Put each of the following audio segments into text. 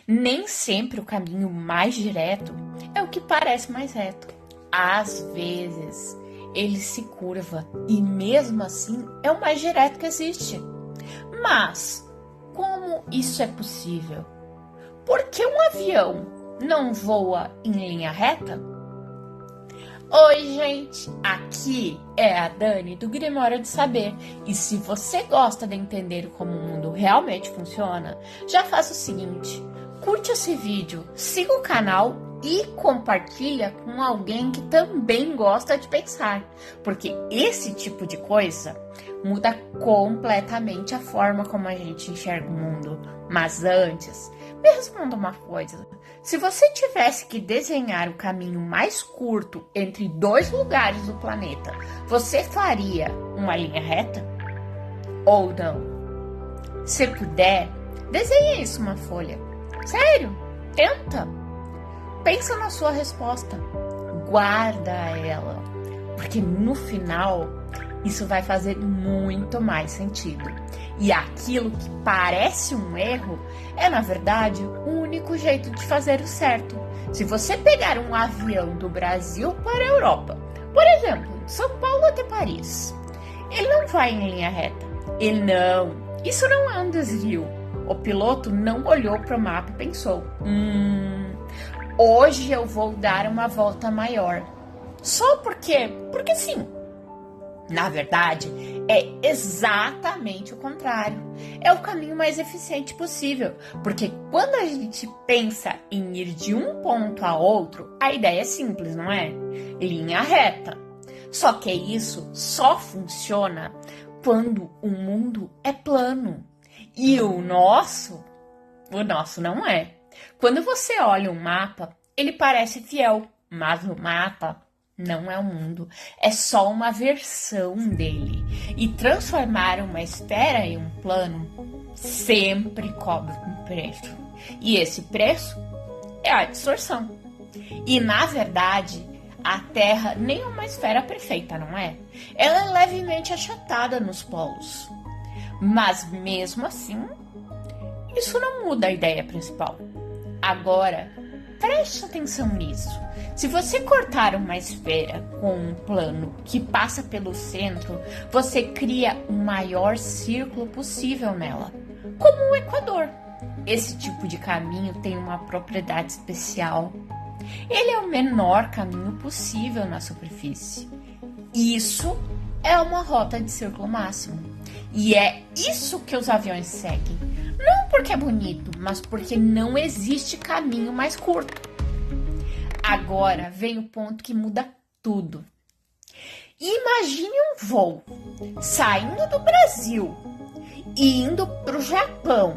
Nem sempre o caminho mais direto é o que parece mais reto. Às vezes, ele se curva e mesmo assim é o mais direto que existe. Mas, como isso é possível? Por que um avião não voa em linha reta? Oi, gente! Aqui é a Dani do Grimório de Saber. E se você gosta de entender como o mundo realmente funciona, já faça o seguinte: curte esse vídeo, siga o canal e compartilha com alguém que também gosta de pensar, porque esse tipo de coisa muda completamente a forma como a gente enxerga o mundo. Mas antes, me responda uma coisa: se você tivesse que desenhar o caminho mais curto entre dois lugares do planeta, você faria uma linha reta? Ou não? Se puder, desenhe isso numa folha. Sério, tenta. Pensa na sua resposta. Guarda ela, porque no final isso vai fazer muito mais sentido. E aquilo que parece um erro é, na verdade, o único jeito de fazer o certo. Se você pegar um avião do Brasil para a Europa, por exemplo, de São Paulo até Paris, ele não vai em linha reta. Isso não é um desvio. O piloto não olhou para o mapa e pensou: hoje eu vou dar uma volta maior. Só porque sim. Na verdade, é exatamente o contrário. É o caminho mais eficiente possível, porque quando a gente pensa em ir de um ponto a outro, a ideia é simples, não é? Linha reta. Só que isso só funciona quando o mundo é plano. E o nosso não é. Quando você olha um mapa, ele parece fiel, mas o mapa não é o mundo, é só uma versão dele. E transformar uma esfera em um plano sempre cobra um preço. E esse preço é a distorção. E na verdade, a Terra nem é uma esfera perfeita, não é? Ela é levemente achatada nos polos. Mas mesmo assim, isso não muda a ideia principal. Agora, preste atenção nisso. Se você cortar uma esfera com um plano que passa pelo centro, você cria o maior círculo possível nela, como um equador. Esse tipo de caminho tem uma propriedade especial. Ele é o menor caminho possível na superfície. Isso é uma rota de círculo máximo. E é isso que os aviões seguem. Não porque é bonito, mas porque não existe caminho mais curto. Agora vem o ponto que muda tudo. Imagine um voo saindo do Brasil e indo para o Japão.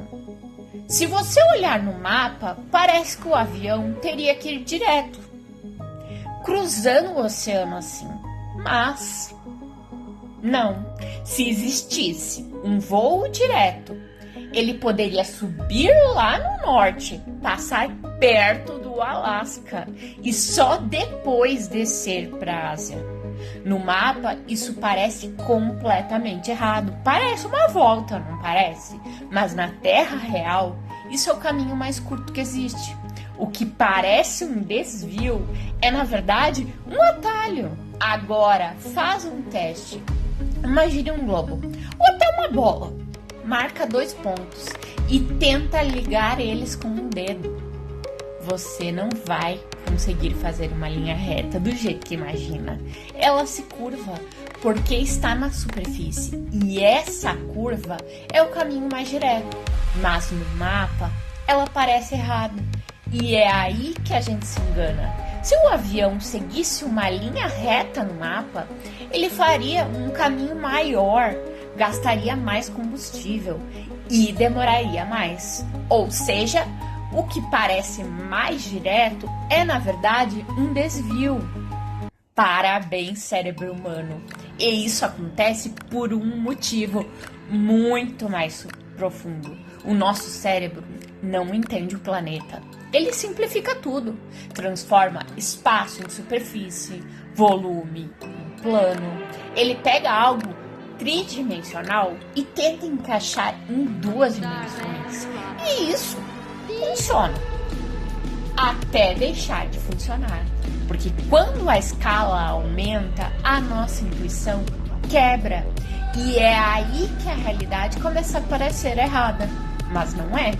Se você olhar no mapa, parece que o avião teria que ir direto, cruzando o oceano assim. Mas não. Se existisse um voo direto, ele poderia subir lá no norte, passar perto do Alasca e só depois descer para a Ásia. No mapa, isso parece completamente errado. Parece uma volta, não parece? Mas na Terra real, isso é o caminho mais curto que existe. O que parece um desvio é, na verdade, um atalho. Agora, faz um teste. Imagine um globo ou até uma bola. Marca 2 pontos e tenta ligar eles com um dedo. Você não vai conseguir fazer uma linha reta do jeito que imagina. Ela se curva porque está na superfície e essa curva é o caminho mais direto. Mas no mapa ela parece errada e é aí que a gente se engana. Se o avião seguisse uma linha reta no mapa, ele faria um caminho maior, gastaria mais combustível e demoraria mais. Ou seja, o que parece mais direto é, na verdade, um desvio. Parabéns, cérebro humano. E isso acontece por um motivo muito mais profundo. O nosso cérebro não entende o planeta. Ele simplifica tudo. Transforma espaço em superfície, volume em plano. Ele pega algo tridimensional e tenta encaixar em 2 dimensões. E isso funciona até deixar de funcionar. Porque quando a escala aumenta, a nossa intuição quebra. E é aí que a realidade começa a parecer errada. Mas não é.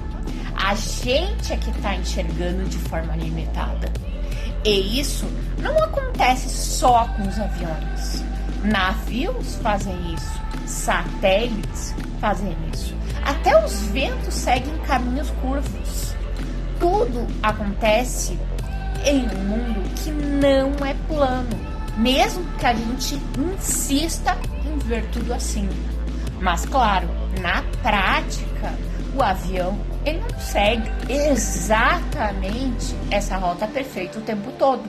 A gente é que está enxergando de forma limitada. E isso não acontece só com os aviões. Navios fazem isso. Satélites fazem isso. Até os ventos seguem caminhos curvos. Tudo acontece em um mundo que não é plano, mesmo que a gente insista em ver tudo assim. Mas claro, na prática, o avião ele não segue exatamente essa rota perfeita o tempo todo.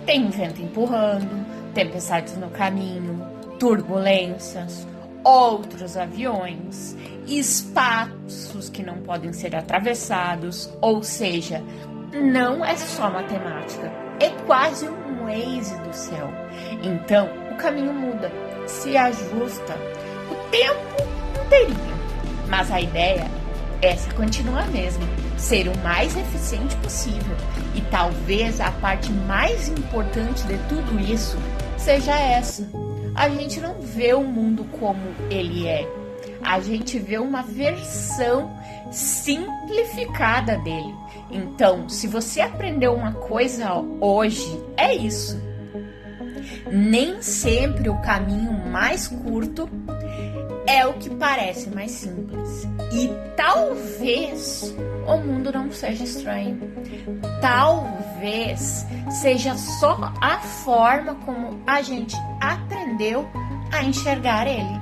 Tem vento empurrando, tempestades no caminho, turbulências, outros aviões, espaços que não podem ser atravessados, ou seja, não é só matemática, é quase um Waze do céu. Então, o caminho muda, se ajusta, o tempo inteirinho. Mas a ideia, essa continua a mesma, ser o mais eficiente possível. E talvez a parte mais importante de tudo isso seja essa. A gente não vê o mundo como ele é. A gente vê uma versão simplificada dele. Então, se você aprendeu uma coisa hoje, é isso. Nem sempre o caminho mais curto é o que parece mais simples. E talvez o mundo não seja estranho. Talvez seja só a forma como a gente aprendeu a enxergar ele.